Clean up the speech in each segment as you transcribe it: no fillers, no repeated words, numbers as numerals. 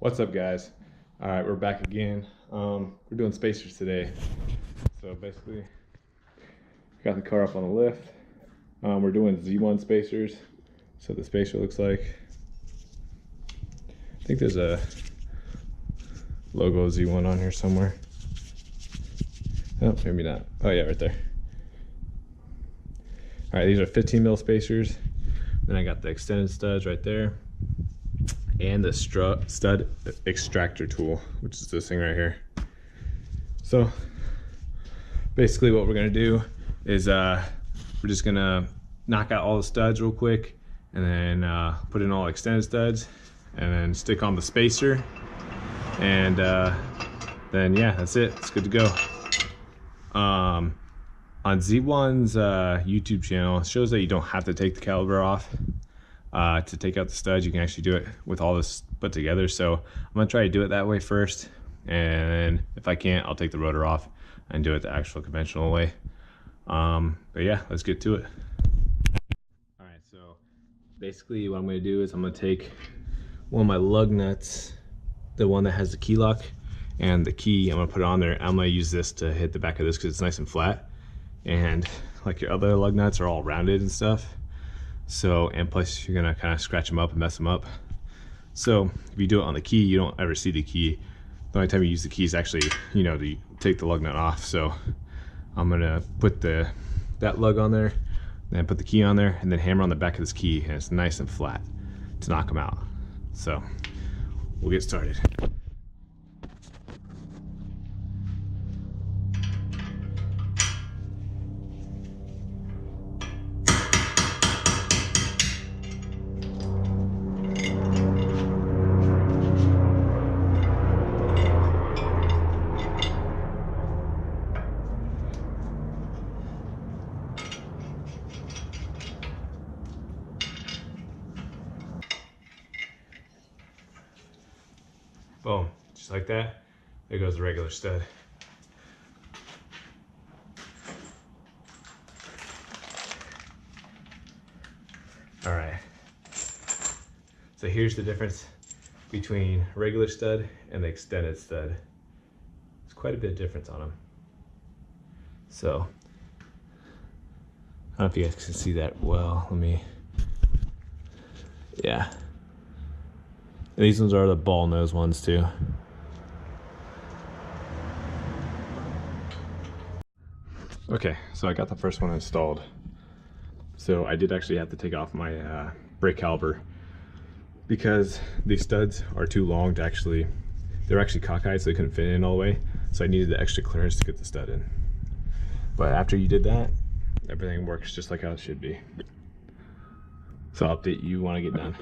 What's up, guys? All right, we're back again. We're doing spacers today. So basically, got the car up on the lift. We're doing Z1 spacers. So the spacer looks like, I think there's a logo Z1 on here somewhere. Oh, maybe not. Oh yeah, right there. All right, these are 15 mil spacers. Then I got the extended studs right there, and the stud extractor tool, which is this thing right here. So basically what we're gonna do is we're just gonna knock out all the studs real quick, and then put in all extended studs, and then stick on the spacer, and then yeah, that's it. It's good to go. On Z1's YouTube channel, it shows that you don't have to take the caliper off to take out the studs. You can actually do it with all this put together. So I'm gonna try to do it that way first, and if I can't, I'll take the rotor off and do it the actual conventional way. But yeah, let's get to it. All right, so basically what I'm gonna do is I'm gonna take one of my lug nuts, the one that has the key lock, and the key, I'm gonna put it on there. I'm gonna use this to hit the back of this because it's nice and flat, and like your other lug nuts are all rounded and stuff. So, and plus you're gonna kind of scratch them up and mess them up. So if you do it on the key, you don't ever see the key. The only time you use the key is actually, you know, to take the lug nut off. So I'm gonna put that lug on there, then put the key on there, and then hammer on the back of this key, and it's nice and flat to knock them out. So we'll get started. Boom, just like that. There goes the regular stud. All right, so here's the difference between regular stud and the extended stud. There's quite a bit of difference on them. So, I don't know if you guys can see that well. Let me, yeah. And these ones are the ball nose ones too. Okay, so I got the first one installed. So I did actually have to take off my brake caliper because these studs are too long to actually, they're actually cockeyed, so they couldn't fit in all the way. So I needed the extra clearance to get the stud in. But after you did that, everything works just like how it should be. So I'll update you when I get done.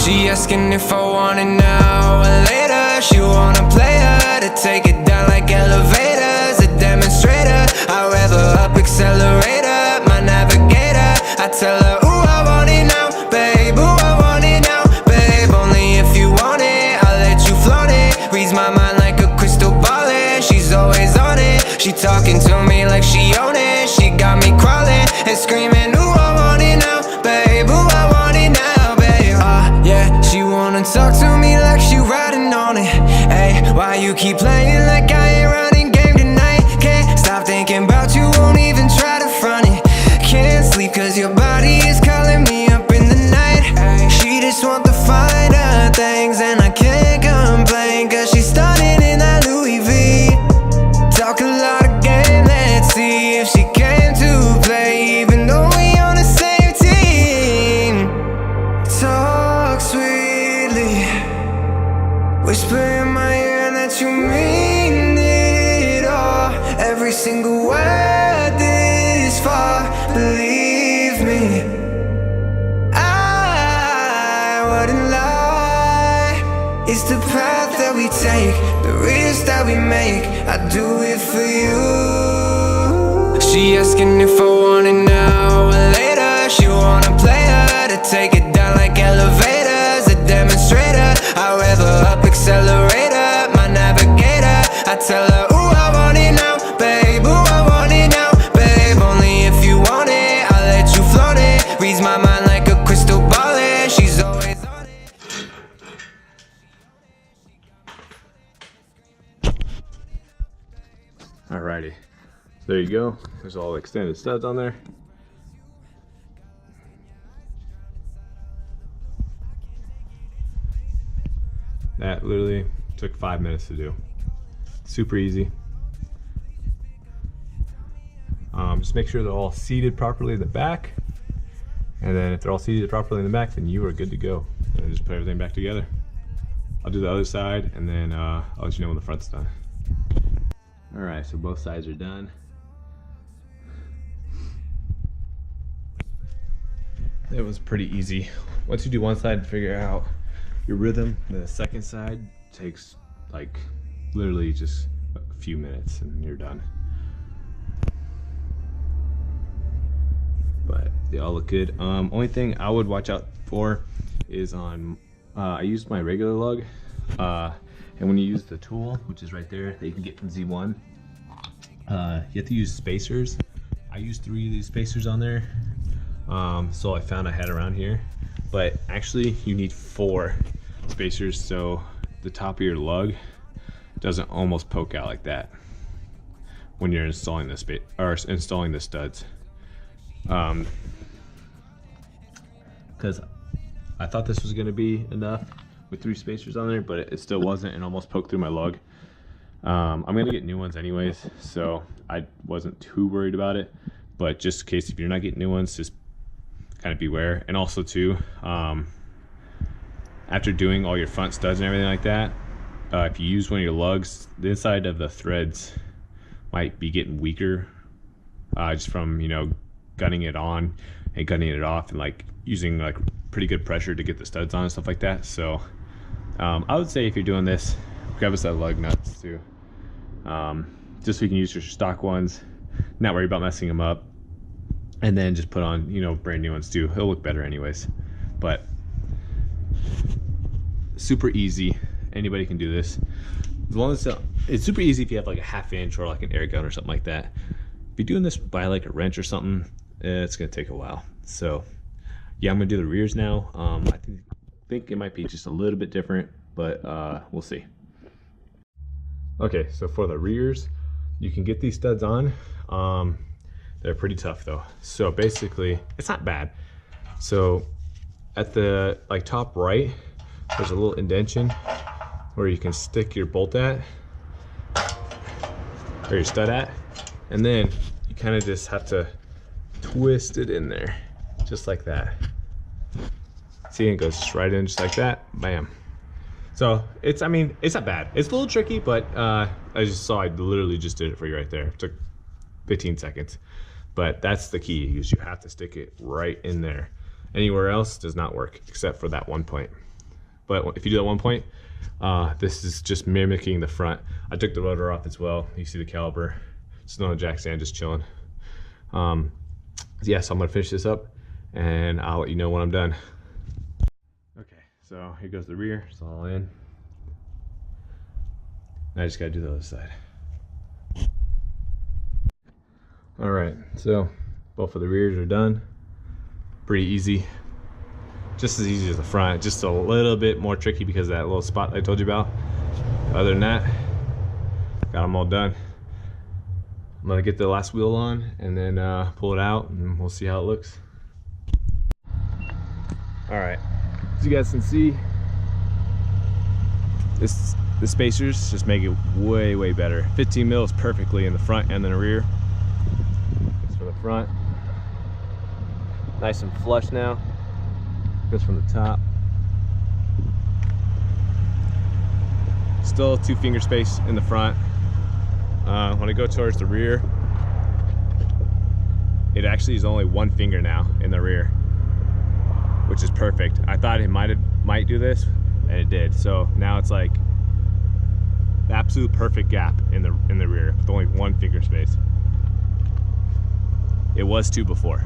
She asking if I want it now or later. She wanna play her to take it down like elevators. A demonstrator, I rev her up, accelerator, my navigator. I tell her, ooh, I want it now, babe. Ooh, I want it now, babe. Only if you want it, I'll let you flaunt it. Reads my mind like a crystal ball, and she's always on it. She talking to me like she own it. She got me crawling and screaming, ooh, I want it now, babe. Ooh, I want it now, babe. Yeah, she wanna talk to me like she riding on it. Hey, why you keep playing like I ain't running game tonight? Can't stop thinking about you, won't even try to front it. Can't sleep cause your body is calling me up in the night. Hey, she just want the finer things, and I can't complain cause she's stunning in that Louis V. Talk a lot of game, let's see if she came to play, even though we on the same team. Talk sweetly, whisper in my ear that you mean it all. Every single word this far, believe me, I wouldn't lie. It's the path that that we take, the risks that we make, I do it for you. She asking if I want it now or later. She wanna play her to take it down like elevators. A demonstrator, I rev her up, accelerator, my navigator. I tell her, ooh, I want it now, babe, ooh, I want it now, babe. Only if you want it, I'll let you float it. Reads my mind like a crystal ball, and she's always on it. Alrighty, so there you go. There's all extended studs on there. That literally took 5 minutes to do. Super easy. Just make sure they're all seated properly in the back. And then if they're all seated properly in the back, then you are good to go. And just put everything back together. I'll do the other side, and then I'll let you know when the front's done. All right, so both sides are done. It was pretty easy. Once you do one side, figure out your rhythm. The second side takes like literally just a few minutes and you're done. But they all look good. Only thing I would watch out for is on, I used my regular lug, and when you use the tool, which is right there, that you can get from Z1, you have to use spacers. I used 3 of these spacers on there, so I found I had around here, but actually you need 4 spacers so the top of your lug doesn't almost poke out like that when you're installing the installing the studs. Because I thought this was going to be enough with 3 spacers on there, but it still wasn't, and almost poked through my lug. I'm going to get new ones anyways, so I wasn't too worried about it, but just in case if you're not getting new ones, just kind of beware. And also too, after doing all your front studs and everything like that, if you use one of your lugs, the inside of the threads might be getting weaker, just from, you know, gunning it on and gunning it off and like using like pretty good pressure to get the studs on and stuff like that. So I would say if you're doing this, grab a set of lug nuts too, just so you can use your stock ones, not worry about messing them up, and then just put on, you know, brand new ones too. It'll look better anyways. But super easy, anybody can do this, as long as it's super easy if you have like a 1/2 inch or like an air gun or something like that. If you're doing this by like a wrench or something, it's gonna take a while. So yeah, I'm gonna do the rears now. I think it might be just a little bit different, but we'll see. Okay, so for the rears, you can get these studs on. They're pretty tough though. So basically, it's not bad. So at the like top right, there's a little indentation where you can stick your bolt at, or your stud at, and then you kind of just have to twist it in there, just like that. See, it goes just right in, just like that, bam. So it's, I mean, it's not bad. It's a little tricky, but I literally just did it for you right there. It took 15 seconds, but that's the key, is you have to stick it right in there. Anywhere else does not work, except for that one point. But if you do that one point, this is just mimicking the front. I took the rotor off as well. You see the caliper, just on a jack stand, just chilling. Yeah, so I'm gonna finish this up and I'll let you know when I'm done. Okay, so here goes the rear, it's all in. Now I just gotta do the other side. All right, so both of the rears are done. Pretty easy. Just as easy as the front, just a little bit more tricky because of that little spot I told you about. Other than that, got them all done. I'm gonna get the last wheel on and then pull it out and we'll see how it looks. All right, as you guys can see, the spacers just make it way, way better. 15 mils perfectly in the front and then the rear. That's for the front. Nice and flush now. Goes from the top. Still 2 finger space in the front. When I go towards the rear, it actually is only 1 finger now in the rear, which is perfect. I thought it might do this, and it did. So now it's like the absolute perfect gap in the rear with only 1 finger space. It was 2 before.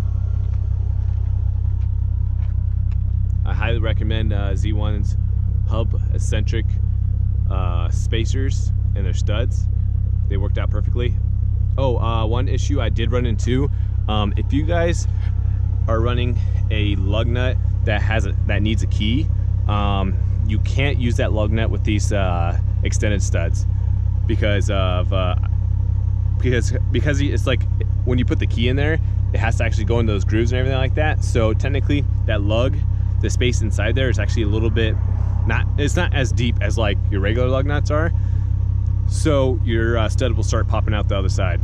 I highly recommend Z1's hub eccentric spacers and their studs. They worked out perfectly. Oh, one issue I did run into, if you guys are running a lug nut that needs a key, you can't use that lug nut with these extended studs because it's like when you put the key in there, it has to actually go in those grooves and everything like that. So technically that lug, the space inside there is actually a little bit it's not as deep as like your regular lug nuts are. So your stud will start popping out the other side.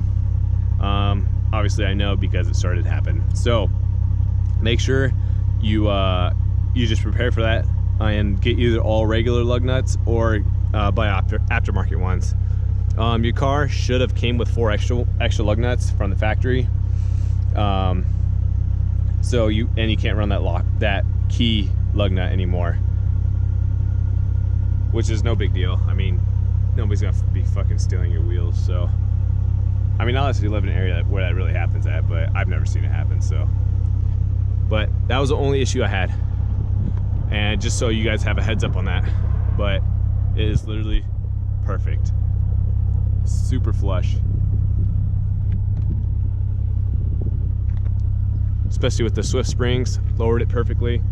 Obviously I know because it started to happen. So make sure you just prepare for that and get either all regular lug nuts or buy aftermarket ones. Your car should have came with 4 extra lug nuts from the factory. So you can't run that key lug nut anymore, which is no big deal. I mean, nobody's gonna be fucking stealing your wheels. So, I mean, unless you live in an area where that really happens at, but I've never seen it happen. So, but that was the only issue I had, and just so you guys have a heads up on that. But it is literally perfect, super flush. Especially with the Swift springs, lowered it perfectly.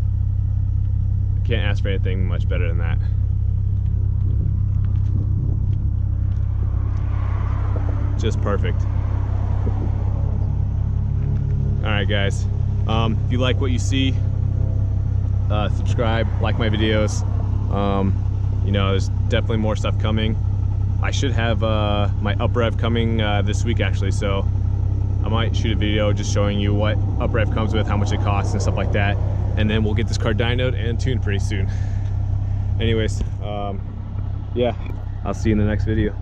Can't ask for anything much better than that. Just perfect. All right, guys. If you like what you see, subscribe, like my videos. You know, there's definitely more stuff coming. I should have my up rev coming this week actually, so I might shoot a video just showing you what up rev comes with, how much it costs and stuff like that, and then we'll get this car dynoed and tuned pretty soon. Anyways, yeah, I'll see you in the next video.